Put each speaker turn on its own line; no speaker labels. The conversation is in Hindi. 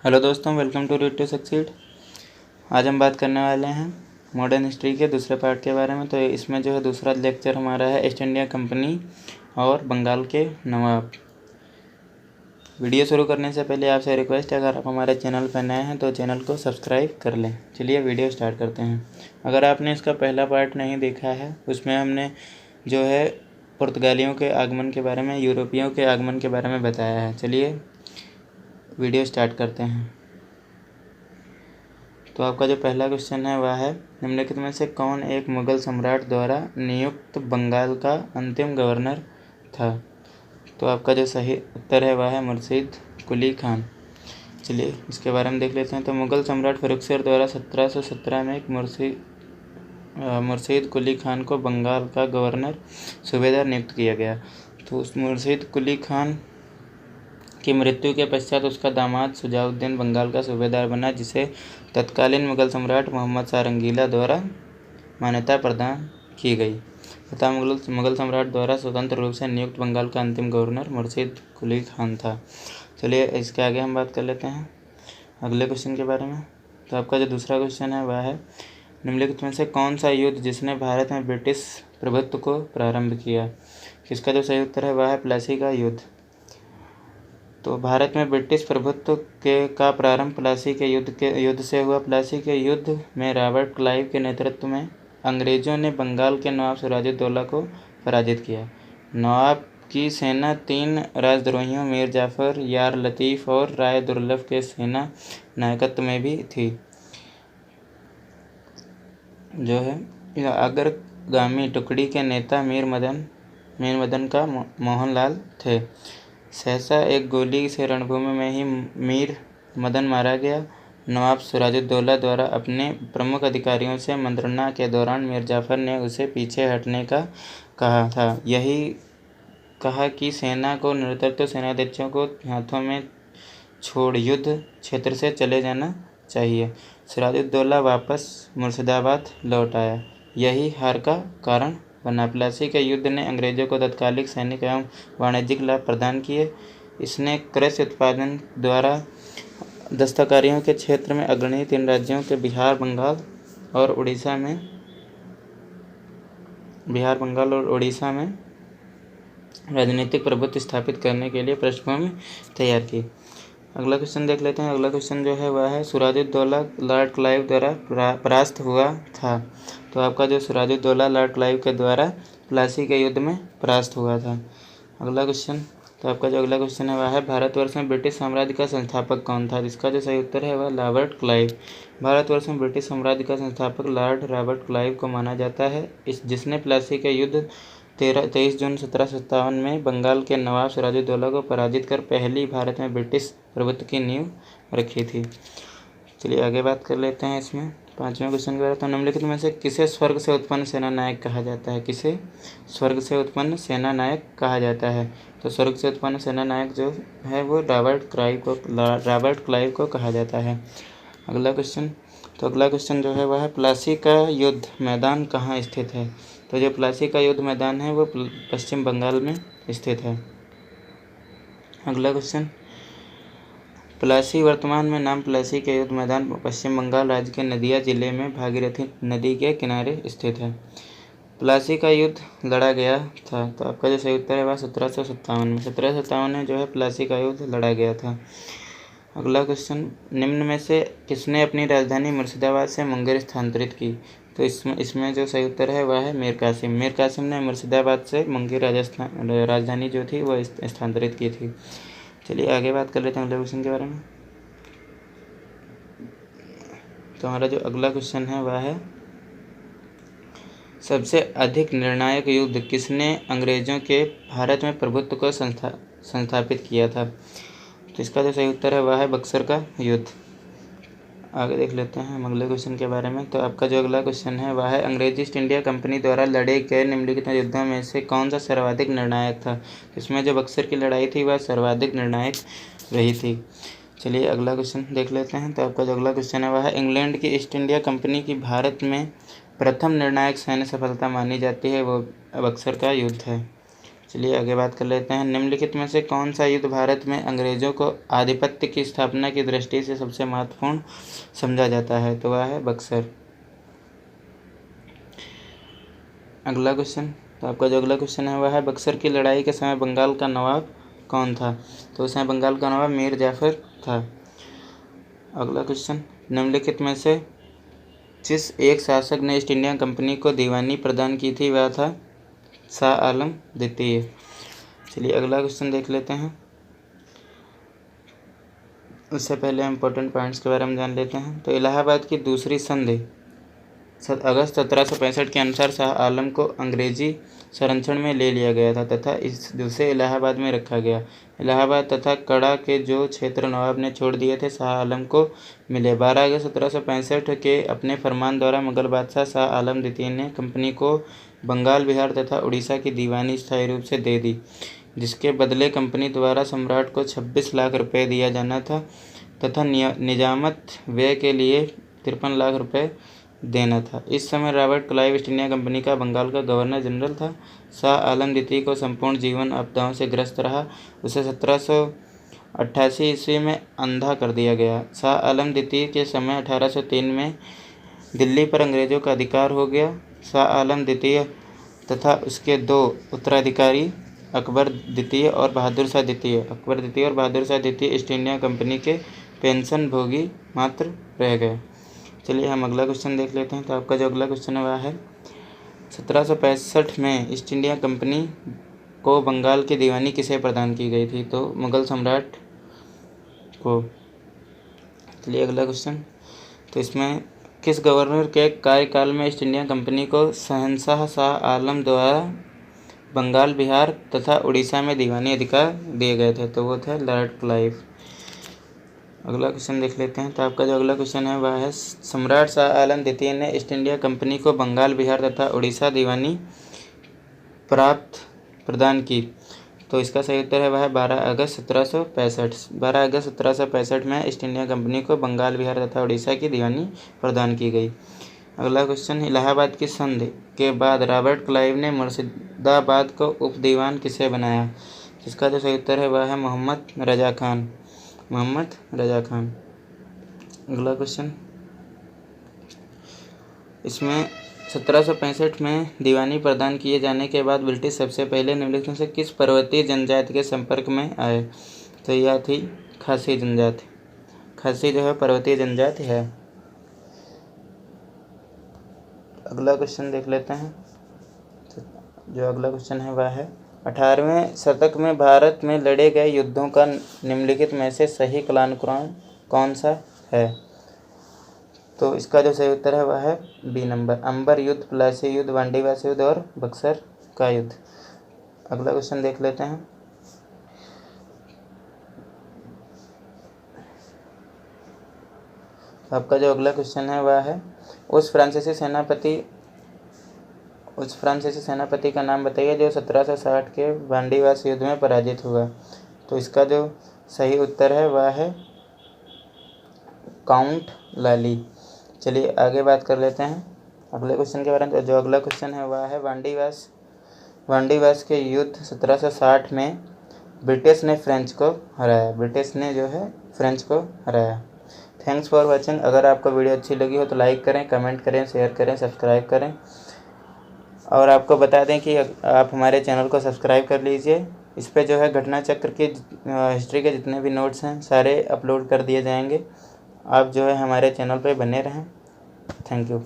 हेलो दोस्तों, welcome to read to succeed. आज हम बात करने वाले हैं मॉडर्न हिस्ट्री के दूसरे पार्ट के बारे में। तो इसमें जो है दूसरा लेक्चर हमारा है ईस्ट इंडिया कंपनी और बंगाल के नवाब। वीडियो शुरू करने से पहले आपसे रिक्वेस्ट है, अगर आप हमारे चैनल पर नए हैं तो चैनल को सब्सक्राइब कर लें। चलिए वीडियो स्टार्ट करते हैं। अगर आपने इसका पहला पार्ट नहीं देखा है, उसमें हमने जो है पुर्तगालियों के आगमन के बारे में, यूरोपियों के आगमन के बारे में बताया है। चलिए वीडियो स्टार्ट करते हैं। तो आपका जो पहला क्वेश्चन है वह है, निम्नलिखित में से कौन एक मुग़ल सम्राट द्वारा नियुक्त बंगाल का अंतिम गवर्नर था? तो आपका जो सही उत्तर है वह है मुर्शीद कुली खान। चलिए इसके बारे में देख लेते हैं। तो मुग़ल सम्राट फ़र्रुखसिंह द्वारा 1717 में एक मुर्शीद कुली खान को बंगाल का गवर्नर सूबेदार नियुक्त किया गया। तो उस मुर्शीद कुली खान की मृत्यु के पश्चात उसका दामाद शुजाउद्दीन बंगाल का सूबेदार बना, जिसे तत्कालीन मुग़ल सम्राट मोहम्मद शाह रंगीला द्वारा मान्यता प्रदान की गई। तथा मुग़ल सम्राट द्वारा स्वतंत्र रूप से नियुक्त बंगाल का अंतिम गवर्नर मुर्शीद कुली खान था। चलिए इसके आगे हम बात कर लेते हैं अगले क्वेश्चन के बारे में। तो आपका जो दूसरा क्वेश्चन है वह है, निम्नलिखित में से कौन सा युद्ध जिसने भारत में ब्रिटिश प्रभुत्व को प्रारंभ किया? इसका जो सही उत्तर है वह है प्लासी का युद्ध। तो भारत में ब्रिटिश प्रभुत्व का प्रारंभ प्लासी के युद्ध से हुआ। प्लासी के युद्ध में रॉबर्ट क्लाइव के नेतृत्व में अंग्रेज़ों ने बंगाल के नवाब सिराजुद्दौला को पराजित किया। नवाब की सेना 3 राजद्रोहियों मीर जाफ़र, यार लतीफ़ और राय दुर्लभ के सेना नायकत्व में भी थी। जो है अग्रगामी टुकड़ी के नेता मीर मदन का मोहनलाल थे। सहसा एक गोली से रणभूमि में ही मीर मदन मारा गया। नवाब सिराजुद्दौला द्वारा अपने प्रमुख अधिकारियों से मंत्रणा के दौरान मीर जाफ़र ने उसे पीछे हटने का कहा था। यही कहा कि सेना को नेतृत्व सेनाध्यक्षों को हाथों में छोड़ युद्ध क्षेत्र से चले जाना चाहिए। सिराजुद्दौला वापस मुर्शिदाबाद लौट आया। यही हार का कारण बना। प्लासी के युद्ध ने अंग्रेज़ों को तत्कालिक सैनिक एवं वाणिज्यिक लाभ प्रदान किए। इसने कृषि उत्पादन द्वारा दस्तकारियों के क्षेत्र में अग्रणी 3 राज्यों के बिहार, बंगाल और उड़ीसा में राजनीतिक प्रभुत्व स्थापित करने के लिए पृष्ठभूमि तैयार की। अगला क्वेश्चन देख लेते हैं। अगला क्वेश्चन जो है वह है, सिराजुद्दौला लॉर्ड क्लाइव द्वारा परास्त हुआ था। तो आपका जो सिराजुद्दौला लॉर्ड क्लाइव के द्वारा प्लासी के युद्ध में परास्त हुआ था। अगला क्वेश्चन, तो आपका जो अगला क्वेश्चन है वह है, भारतवर्ष में ब्रिटिश साम्राज्य का संस्थापक कौन था? जिसका जो सही उत्तर है वह रॉबर्ट क्लाइव। भारतवर्ष में ब्रिटिश साम्राज्य का संस्थापक लॉर्ड रॉबर्ट क्लाइव को माना जाता है, जिसने प्लासी के युद्ध 23 जून 1757 में बंगाल के नवाब सिराजुद्दौला को पराजित कर पहली भारत में ब्रिटिश प्रभुत्व की नींव रखी थी। चलिए आगे बात कर लेते हैं इसमें 5वें क्वेश्चन के बारे में। तो निम्नलिखित में से किसे स्वर्ग से उत्पन्न सेना नायक कहा जाता है? किसे स्वर्ग से उत्पन्न सेना नायक कहा जाता है? तो स्वर्ग से उत्पन्न सेना नायक जो है वो रॉबर्ट क्लाइव को कहा जाता है। अगला क्वेश्चन, तो अगला क्वेश्चन जो है वह है, प्लासी का युद्ध मैदान कहाँ स्थित है? तो जो प्लासी का युद्ध मैदान है वो पश्चिम बंगाल में स्थित है। अगला क्वेश्चन, प्लासी वर्तमान में नाम प्लासी के युद्ध मैदान पश्चिम बंगाल राज्य के नदिया जिले में भागीरथी नदी के किनारे स्थित है। प्लासी का युद्ध लड़ा गया था। तो आपका जो सही उत्तर है वह 1757 में 1757 में जो है प्लासी का युद्ध लड़ा गया था। अगला क्वेश्चन, निम्न में से किसने अपनी राजधानी मुर्शिदाबाद से मुंगेर स्थानांतरित की? तो इसमें जो सही उत्तर है वह है मीर कासिम ने मुर्शिदाबाद से मुंगेर राजधानी जो थी वह स्थानांतरित की थी। चलिए आगे बात कर लेते हैं अगले क्वेश्चन के बारे में। तो हमारा जो अगला क्वेश्चन है वह है, सबसे अधिक निर्णायक युद्ध किसने अंग्रेज़ों के भारत में प्रभुत्व को संस्थापित किया था? तो इसका जो सही उत्तर है वह है बक्सर का युद्ध। आगे देख लेते हैं हम अगले क्वेश्चन के बारे में। तो आपका जो अगला क्वेश्चन है वह है, अंग्रेजी ईस्ट इंडिया कंपनी द्वारा लड़े गए निम्नलिखित युद्धों में से कौन सा सर्वाधिक निर्णायक था? इसमें जो बक्सर की लड़ाई थी वह सर्वाधिक निर्णायक रही थी। चलिए अगला क्वेश्चन देख लेते हैं। तो आपका जो अगला क्वेश्चन है वह है, इंग्लैंड की ईस्ट इंडिया कंपनी की भारत में प्रथम निर्णायक सैन्य सफलता मानी जाती है वो बक्सर का युद्ध है। चलिए आगे बात कर लेते हैं। निम्नलिखित में से कौन सा युद्ध भारत में अंग्रेजों को आधिपत्य की स्थापना की दृष्टि से सबसे महत्वपूर्ण समझा जाता है? तो वह है बक्सर। अगला क्वेश्चन, तो आपका जो अगला क्वेश्चन है वह है बक्सर की लड़ाई के समय बंगाल का नवाब कौन था? तो उस समय बंगाल का नवाब मीर जाफर था। अगला क्वेश्चन, निम्नलिखित में से जिस एक शासक ने ईस्ट इंडिया कंपनी को दीवानी प्रदान की थी वह था शाह आलम द्वितीय। चलिए अगला क्वेश्चन देख लेते हैं। उससे पहले इम्पोर्टेंट पॉइंट्स के बारे में जान लेते हैं। तो इलाहाबाद की दूसरी संधि अगस्त 1765 के अनुसार शाह आलम को अंग्रेजी संरक्षण में ले लिया गया था तथा उसे इलाहाबाद में रखा गया। इलाहाबाद तथा कड़ा के जो क्षेत्र नवाब ने छोड़ दिए थे शाह आलम को मिले। 12 अगस्त 1765 के अपने फरमान द्वारा मुगल बादशाह शाह आलम द्वितीय ने कंपनी को बंगाल, बिहार तथा उड़ीसा की दीवानी स्थायी रूप से दे दी, जिसके बदले कंपनी द्वारा सम्राट को 26 लाख रुपये दिया जाना था तथा निजामत व्यय के लिए 53 लाख रुपये देना था। इस समय Robert Clive east India company का बंगाल का गवर्नर जनरल था। शाह आलम द्वितीय को संपूर्ण जीवन आपदाओं से ग्रस्त रहा। उसे 1788 ईस्वी में अंधा कर दिया गया। शाह आलम द्वितीय के समय 1803 में दिल्ली पर अंग्रेजों का अधिकार हो गया। शाह आलम द्वितीय तथा उसके दो उत्तराधिकारी अकबर द्वितीय और बहादुर शाह द्वितीय ईस्ट इंडिया कंपनी के पेंशन भोगी मात्र रह गए। चलिए हम अगला क्वेश्चन देख लेते हैं। तो आपका जो अगला क्वेश्चन है वह है 1765 में ईस्ट इंडिया कंपनी को बंगाल की दीवानी किसे प्रदान की गई थी? तो मुगल सम्राट को। चलिए अगला क्वेश्चन, तो इसमें किस गवर्नर के कार्यकाल में ईस्ट इंडिया कंपनी को शहंशाह शाह आलम द्वारा बंगाल, बिहार तथा उड़ीसा में दीवानी अधिकार दिए गए थे? तो वो थे लॉर्ड क्लाइव। अगला क्वेश्चन देख लेते हैं। तो आपका जो अगला क्वेश्चन है वह है सम्राट शाह आलम द्वितीय ने ईस्ट इंडिया कंपनी को बंगाल, बिहार तथा उड़ीसा दीवानी प्रदान की। तो इसका सही उत्तर है वह 12 अगस्त 1765। 12 अगस्त 1765 में ईस्ट इंडिया कंपनी को बंगाल, बिहार तथा उड़ीसा की दीवानी प्रदान की गई। अगला क्वेश्चन, इलाहाबाद की संधि के बाद रॉबर्ट क्लाइव ने मुर्शिदाबाद को उप दीवान किसे बनाया? इसका जो सही उत्तर है वह है मोहम्मद रजा खान। अगला क्वेश्चन, इसमें 1765 में दीवानी प्रदान किए जाने के बाद ब्रिटिश सबसे पहले निम्नलिखित में से किस पर्वतीय जनजाति के संपर्क में आए? तो यह थी खासी जनजाति। खासी जो है पर्वतीय जनजाति है। अगला क्वेश्चन देख लेते हैं। तो जो अगला क्वेश्चन है वह है 18वें शतक में भारत में लड़े गए युद्धों का निम्नलिखित में से सही कालानुक्रम कौन सा है? तो इसका जो सही उत्तर है वह है बी नंबर, अंबर युद्ध, प्लासी युद्ध, वांडीवास युद्ध और बक्सर का युद्ध। अगला क्वेश्चन देख लेते हैं। आपका जो अगला क्वेश्चन है वह है उस फ्रांसीसी सेनापति का नाम बताइए जो 1760 के वांडीवास युद्ध में पराजित हुआ। तो इसका जो सही उत्तर है वह है काउंट लाली। चलिए आगे बात कर लेते हैं अगले क्वेश्चन के बारे में। तो जो अगला क्वेश्चन है वह है वांडीवास के युद्ध 1760 में ब्रिटिश ने फ्रेंच को हराया। Thanks for watching. अगर आपको वीडियो अच्छी लगी हो तो लाइक करें, कमेंट करें, शेयर करें, सब्सक्राइब करें। और आपको बता दें कि आप हमारे चैनल को सब्सक्राइब कर लीजिए। इस पे जो है घटना चक्र की हिस्ट्री के जितने भी नोट्स हैं सारे अपलोड कर दिए जाएंगे। आप जो है हमारे चैनल पे बने रहें। Thank you.